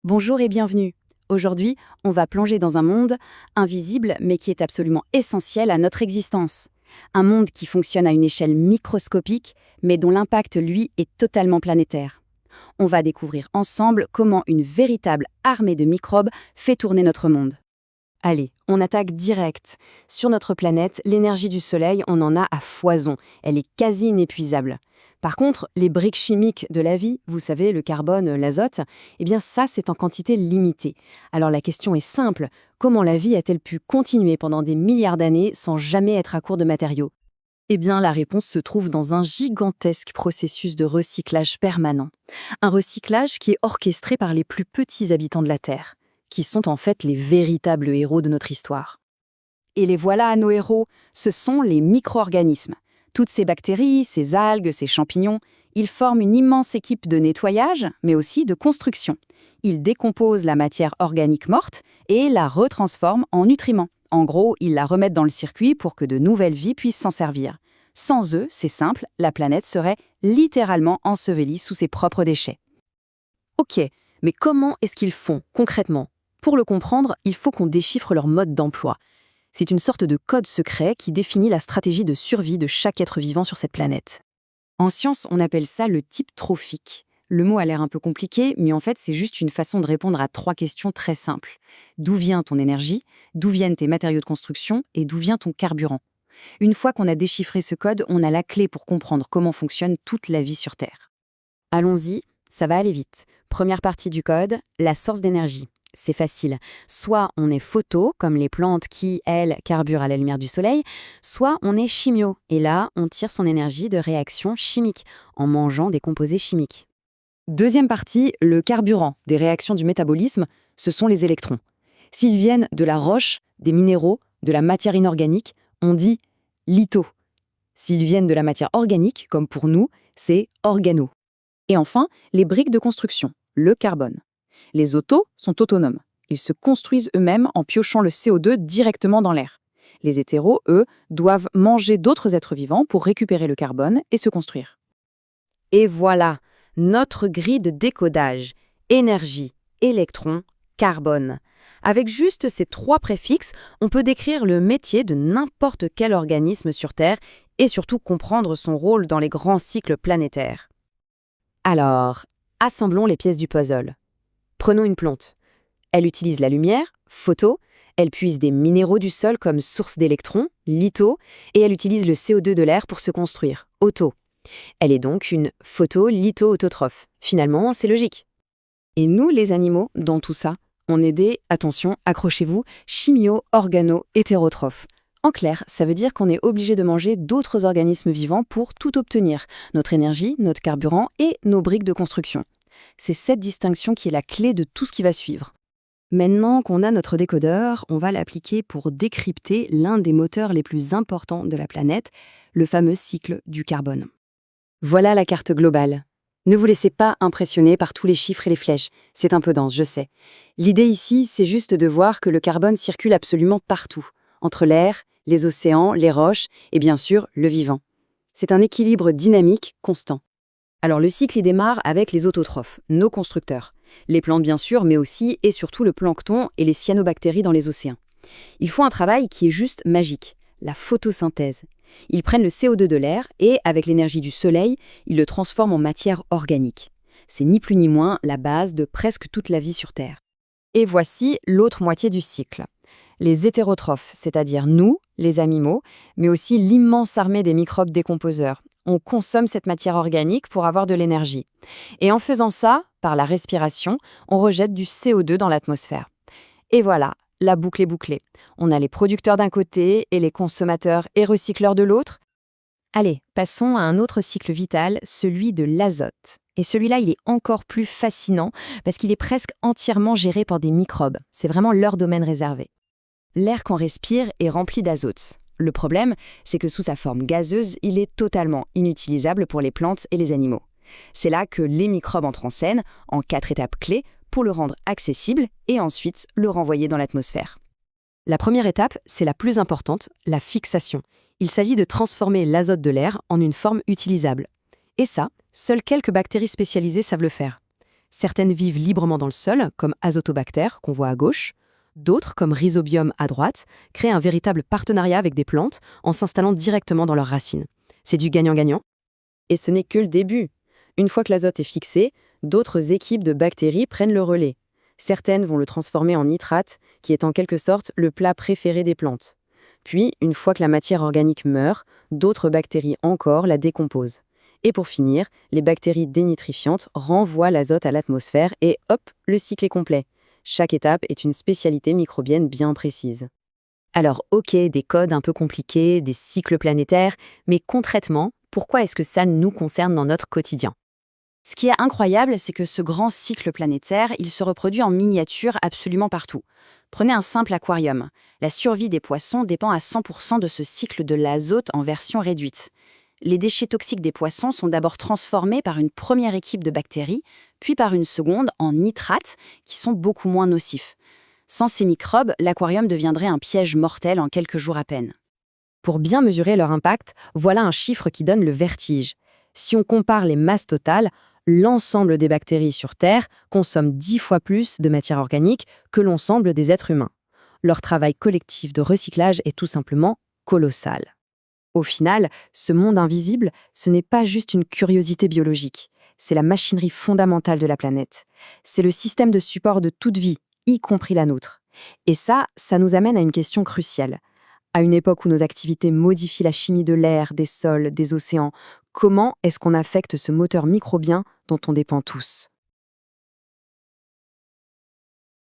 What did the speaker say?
Bonjour et bienvenue. Aujourd'hui, on va plonger dans un monde invisible mais qui est absolument essentiel à notre existence. Un monde qui fonctionne à une échelle microscopique mais dont l'impact, lui, est totalement planétaire. On va découvrir ensemble comment une véritable armée de microbes fait tourner notre monde. Allez, on attaque direct. Sur notre planète, l'énergie du Soleil, on en a à foison. Elle est quasi inépuisable. Par contre, les briques chimiques de la vie, vous savez, le carbone, l'azote, eh bien ça, c'est en quantité limitée. Alors la question est simple, comment la vie a-t-elle pu continuer pendant des milliards d'années sans jamais être à court de matériaux? Eh bien, la réponse se trouve dans un gigantesque processus de recyclage permanent. Un recyclage qui est orchestré par les plus petits habitants de la Terre, qui sont en fait les véritables héros de notre histoire. Et les voilà nos héros, ce sont les micro-organismes. Toutes ces bactéries, ces algues, ces champignons, ils forment une immense équipe de nettoyage, mais aussi de construction. Ils décomposent la matière organique morte et la retransforment en nutriments. En gros, ils la remettent dans le circuit pour que de nouvelles vies puissent s'en servir. Sans eux, c'est simple, la planète serait littéralement ensevelie sous ses propres déchets. Ok, mais comment est-ce qu'ils font concrètement? Pour le comprendre, il faut qu'on déchiffre leur mode d'emploi. C'est une sorte de code secret qui définit la stratégie de survie de chaque être vivant sur cette planète. En science, on appelle ça le type trophique. Le mot a l'air un peu compliqué, mais en fait, c'est juste une façon de répondre à 3 questions très simples. D'où vient ton énergie? D'où viennent tes matériaux de construction? Et d'où vient ton carburant? Une fois qu'on a déchiffré ce code, on a la clé pour comprendre comment fonctionne toute la vie sur Terre. Allons-y, ça va aller vite. Première partie du code, la source d'énergie. C'est facile. Soit on est photo, comme les plantes qui, elles, carburent à la lumière du soleil, soit on est chimio, et là, on tire son énergie de réactions chimiques, en mangeant des composés chimiques. Deuxième partie, le carburant, des réactions du métabolisme, ce sont les électrons. S'ils viennent de la roche, des minéraux, de la matière inorganique, on dit litho. S'ils viennent de la matière organique, comme pour nous, c'est organo. Et enfin, les briques de construction, le carbone. Les autos sont autonomes. Ils se construisent eux-mêmes en piochant le CO2 directement dans l'air. Les hétéros, eux, doivent manger d'autres êtres vivants pour récupérer le carbone et se construire. Et voilà, notre grille de décodage. Énergie, électrons, carbone. Avec juste ces 3 préfixes, on peut décrire le métier de n'importe quel organisme sur Terre et surtout comprendre son rôle dans les grands cycles planétaires. Alors, assemblons les pièces du puzzle. Prenons une plante. Elle utilise la lumière, photo, elle puise des minéraux du sol comme source d'électrons, litho, et elle utilise le CO2 de l'air pour se construire, auto. Elle est donc une photo-litho-autotrophe. Finalement, c'est logique. Et nous, les animaux, dans tout ça, on est des, attention, accrochez-vous, chimio-organo-hétérotrophes. En clair, ça veut dire qu'on est obligé de manger d'autres organismes vivants pour tout obtenir, notre énergie, notre carburant et nos briques de construction. C'est cette distinction qui est la clé de tout ce qui va suivre. Maintenant qu'on a notre décodeur, on va l'appliquer pour décrypter l'un des moteurs les plus importants de la planète, le fameux cycle du carbone. Voilà la carte globale. Ne vous laissez pas impressionner par tous les chiffres et les flèches, c'est un peu dense, je sais. L'idée ici, c'est juste de voir que le carbone circule absolument partout, entre l'air, les océans, les roches et bien sûr le vivant. C'est un équilibre dynamique constant. Alors le cycle y démarre avec les autotrophes, nos constructeurs. Les plantes bien sûr, mais aussi et surtout le plancton et les cyanobactéries dans les océans. Ils font un travail qui est juste magique, la photosynthèse. Ils prennent le CO2 de l'air et, avec l'énergie du soleil, ils le transforment en matière organique. C'est ni plus ni moins la base de presque toute la vie sur Terre. Et voici l'autre moitié du cycle. Les hétérotrophes, c'est-à-dire nous, les animaux, mais aussi l'immense armée des microbes décomposeurs. On consomme cette matière organique pour avoir de l'énergie. Et en faisant ça, par la respiration, on rejette du CO2 dans l'atmosphère. Et voilà, la boucle est bouclée. On a les producteurs d'un côté et les consommateurs et recycleurs de l'autre. Allez, passons à un autre cycle vital, celui de l'azote. Et celui-là, il est encore plus fascinant parce qu'il est presque entièrement géré par des microbes. C'est vraiment leur domaine réservé. L'air qu'on respire est rempli d'azote. Le problème, c'est que sous sa forme gazeuse, il est totalement inutilisable pour les plantes et les animaux. C'est là que les microbes entrent en scène, en 4 étapes clés, pour le rendre accessible et ensuite le renvoyer dans l'atmosphère. La première étape, c'est la plus importante, la fixation. Il s'agit de transformer l'azote de l'air en une forme utilisable. Et ça, seules quelques bactéries spécialisées savent le faire. Certaines vivent librement dans le sol, comme Azotobacter, qu'on voit à gauche. D'autres, comme Rhizobium à droite, créent un véritable partenariat avec des plantes en s'installant directement dans leurs racines. C'est du gagnant-gagnant. Et ce n'est que le début. Une fois que l'azote est fixé, d'autres équipes de bactéries prennent le relais. Certaines vont le transformer en nitrate, qui est en quelque sorte le plat préféré des plantes. Puis, une fois que la matière organique meurt, d'autres bactéries encore la décomposent. Et pour finir, les bactéries dénitrifiantes renvoient l'azote à l'atmosphère et hop, le cycle est complet. Chaque étape est une spécialité microbienne bien précise. Alors, ok, des codes un peu compliqués, des cycles planétaires, mais concrètement, pourquoi est-ce que ça nous concerne dans notre quotidien? Ce qui est incroyable, c'est que ce grand cycle planétaire, il se reproduit en miniature absolument partout. Prenez un simple aquarium. La survie des poissons dépend à 100% de ce cycle de l'azote en version réduite. Les déchets toxiques des poissons sont d'abord transformés par une première équipe de bactéries, puis par une seconde en nitrates, qui sont beaucoup moins nocifs. Sans ces microbes, l'aquarium deviendrait un piège mortel en quelques jours à peine. Pour bien mesurer leur impact, voilà un chiffre qui donne le vertige. Si on compare les masses totales, l'ensemble des bactéries sur Terre consomme 10 fois plus de matière organique que l'ensemble des êtres humains. Leur travail collectif de recyclage est tout simplement colossal. Au final, ce monde invisible, ce n'est pas juste une curiosité biologique, c'est la machinerie fondamentale de la planète. C'est le système de support de toute vie, y compris la nôtre. Et ça nous amène à une question cruciale. À une époque où nos activités modifient la chimie de l'air, des sols, des océans, comment est-ce qu'on affecte ce moteur microbien dont on dépend tous ?